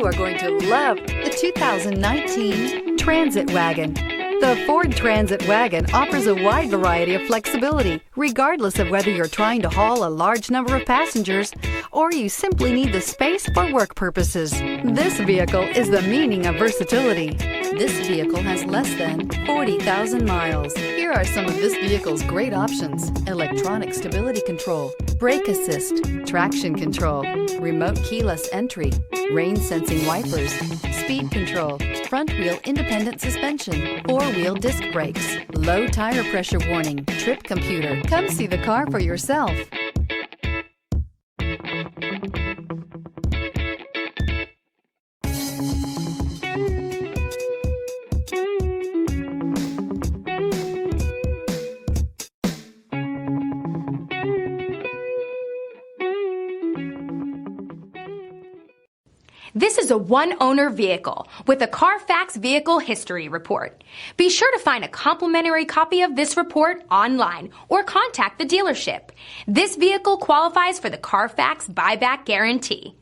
You are going to love the 2019 Transit Wagon. The Ford Transit Wagon offers a wide variety of flexibility, regardless of whether you're trying to haul a large number of passengers or you simply need the space for work purposes. This vehicle is the meaning of versatility. This vehicle has less than 40,000 miles. Here are some of this vehicle's great options: electronic stability control, brake assist, traction control, remote keyless entry, rain sensing wipers, speed control, front wheel independent suspension, four-wheel disc brakes, low tire pressure warning, trip computer. Come see the car for yourself. This is a one-owner vehicle with a CARFAX Vehicle History Report. Be sure to find a complimentary copy of this report online or contact the dealership. This vehicle qualifies for the CARFAX Buyback Guarantee.